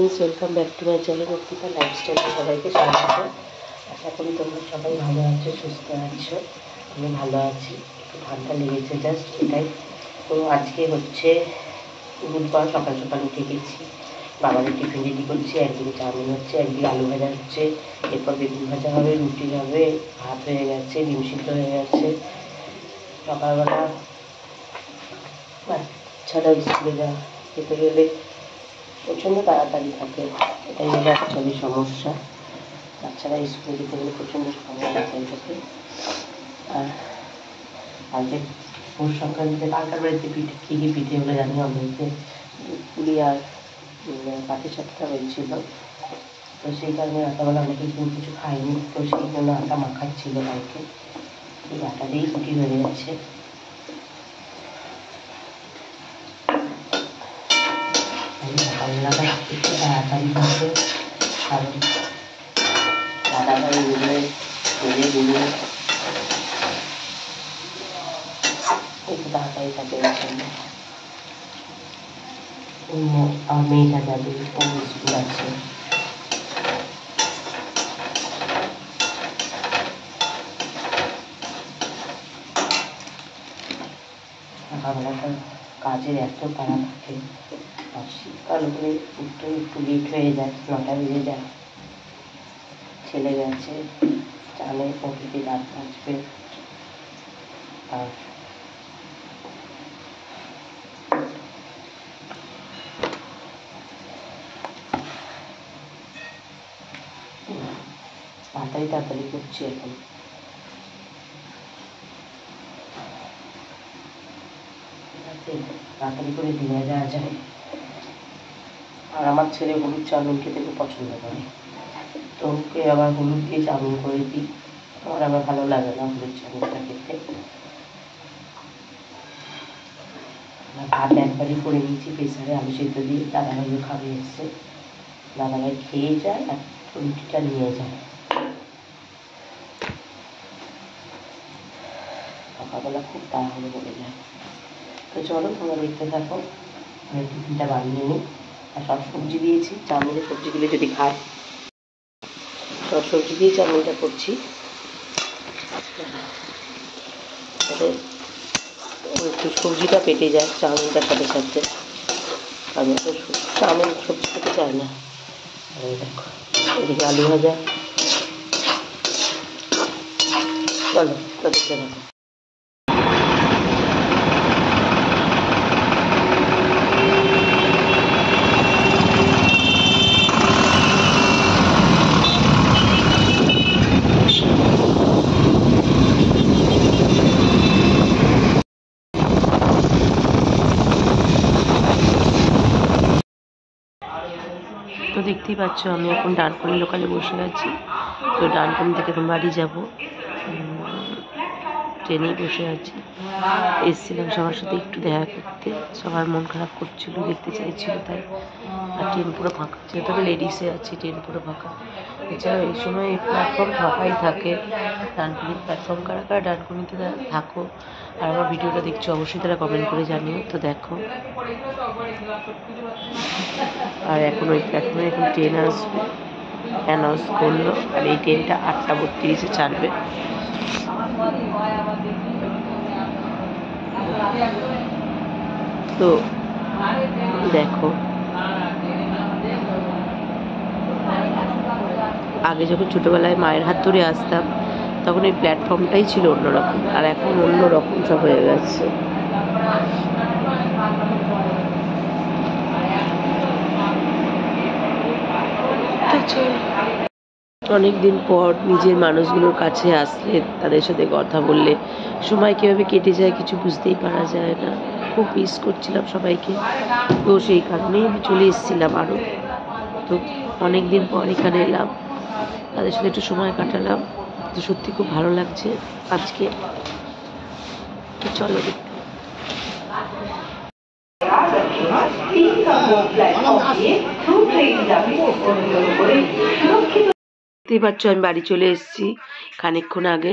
Welcome back to my channel Arpita লাইফস্টাইলে সবাইকে স্বাগত। আশা করি তোমরা সবাই ভালো আছো, সুস্থ আছো। আমি ভালো আছি, একটু ঠান্ডা লেগেছে জাস্ট এটাই। তো আজকে হচ্ছে বুধবার, সকাল সকাল উঠে গেছি, বাবাদের টিফিন রেডি করছি। একদিকে চাউমিন হচ্ছে, একদিকে আলু ভাজা হচ্ছে, এরপর বেগুন ভাজা হবে, রুটি হবে, ভাত হয়ে গেছে, ডিম সিদ্ধ হয়ে গেছে। সকালবেলা বাচ্চারা স্কুলে যেতে গেলে প্রচণ্ড তাড়াতাড়ি থাকে, এটাই হলো অ্যাকচুয়ালি সমস্যা। বাচ্চারা স্কুলে যেতে গেলে প্রচণ্ড তাড়াতাড়ি থাকে। আর আজকে পৌষ সংক্রান্তিতে কালকার বাড়িতে পিঠে কী কী পিঠে হলে জানি, আমাদেরকে পুলি আর পাটিসাপটা হয়েছিল। তো সেই কারণে রাতাবেলা অনেকে কিছু খাইনি, তো সেই জন্য আটা মাখাচ্ছিল কালকে। এই আটা দিয়েই রুটি হয়ে গেছে। সকালবেলাটা একটু তাড়াতাড়ি থাকে, কারণ দাদা ভাই গুলে মেরে গুলে একটু তাড়াতাড়ি থাকে। আমার মেয়েটা যাবে, ও স্কুল আছে। সকালবেলাটা কাজের এত তাড়া থাকে, আর শীতকাল হলে উঠতে একটু লেট হয়ে যায়, 9টা বেজে যায়। ছেলে গেছে চালে, পকেটে দাঁত বাঁচবে। আর তাড়াতাড়ি করছি এখন। তাড়াতাড়ি করে দিয়ে যাওয়া যায়। আর আমার ছেলে হলুদ চাউমিন খেতে খুব পছন্দ করে, তো ওকে আবার হলুদ দিয়ে চাউমিন করে দিই। আমার ভালো লাগে না হলুদ চাউমিনটা খেতে। ভাত একবারই করে নিয়েছি প্রেসারে, আলু সেদ্ধ দিয়ে। দাদাভাইও খাবে এসছে, দাদাভাই খেয়ে যায় আর রুটিটা নিয়ে যায়। সকালবেলা খুব তাড়াহুড়ো করে যায়। তো চলো তোমরা দেখতে থাকো, আমি টিফিনটা বানিয়ে নিই। আর সব সবজি দিয়েছি, চাউমিনের সবজিগুলো যদি খায়, সব সবজি দিয়ে চাউমিনটা করছি। একটু সবজিটা পেটে যায় চাউমিনটার সাথে সাথে, আমি তো চাউমিন সবজি খেতে চাই না। দেখো এদিকে আলু ভাজা, চলো তো দেখতে থাকো। তো দেখতেই পাচ্ছ আমি এখন ডানকুনি লোকালে বসে আছি। তো ডানকুনি থেকে এখন বাড়ি যাবো, ট্রেনেই বসে আছি। এসেছিলাম সবার সাথে একটু দেখা করতে, সবার মন খারাপ করছিল, দেখতে চাইছিল তাই। আর ট্রেন পুরো ফাঁকা, যেহেতু আমি লেডিসে আছি, ট্রেন পুরো ফাঁকা। এছাড়াও এই সময় এই প্ল্যাটফর্ম ফাঁকাই থাকে। ডানকুনির প্ল্যাটফর্ম কারা কারা ডানকুনিতে থাকো আর আমার ভিডিওটা দেখছো, অবশ্যই তারা কমেন্ট করে জানিও। তো দেখো, আর এখন ওই প্ল্যাটফর্মে এখন ট্রেন আসবে, অ্যানাউন্স করলো। আর এই ট্রেনটা 8টা 32-এ ছাড়বে। তো দেখো, আগে যখন ছোটোবেলায় মায়ের হাত ধরে আসতাম, তখন এই প্ল্যাটফর্মটাই ছিল অন্যরকম, আর এখন অন্যরকম সব হয়ে গেছে। অনেক দিন পর নিজের মানুষগুলোর কাছে আসলে, তাদের সাথে কথা বললে সময় কীভাবে কেটে যায় কিছু বুঝতেই পারা যায় না। খুব মিস করছিলাম সবাইকে, তো সেই কারণেই আমি চলে এসেছিলাম আরও। তো অনেক দিন পর এখানে এলাম, তাদের সাথে একটু সময় কাটালাম, তো সত্যি খুব ভালো লাগছে আজকে। তো চলো দেখতে দেখতেই পাচ্ছ আমি বাড়ি চলে এসেছি খানিকক্ষণ আগে।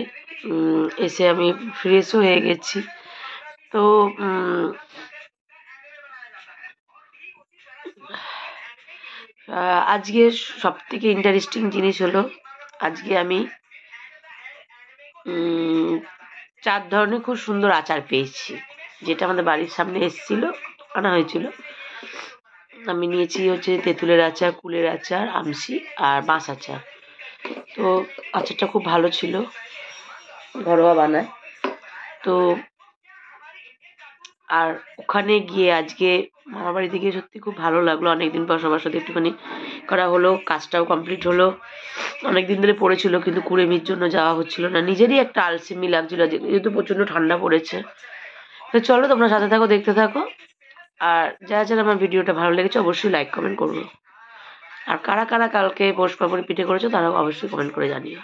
এসে আমি ফ্রেশও হয়ে গেছি। তো আজকে সব থেকে ইন্টারেস্টিং জিনিস হলো, আজকে আমি 4 ধরনের খুব সুন্দর আচার পেয়েছি, যেটা আমাদের বাড়ির সামনে আনা হয়েছিল। আমি নিয়েছি হচ্ছে তেঁতুলের আচার, কুলের আচার, আমশি আর বাঁশ আচার। তো আচারটা খুব ভালো ছিল, ঘরোয়া বানায়। তো আর ওখানে গিয়ে আজকে মামা বাড়িতে গিয়ে সত্যি খুব ভালো লাগলো। অনেকদিন পর সবার সাথে একটুখানি করা হলো, কাজটাও কমপ্লিট হলো। অনেকদিন ধরে পড়েছিল কিন্তু কুড়েমির জন্য যাওয়া হচ্ছিল না, নিজেরই একটা আলসেমি লাগছিল যেহেতু প্রচণ্ড ঠান্ডা পড়েছে। তো চলো তোমরা সাথে থাকো, দেখতে থাকো। আর যারা যারা আমার ভিডিওটা ভালো লেগেছে অবশ্যই লাইক কমেন্ট করবো। আর কারা কারা কালকে পৌষ পার্বণে পিঠে করেছো তারাও অবশ্যই কমেন্ট করে জানিও।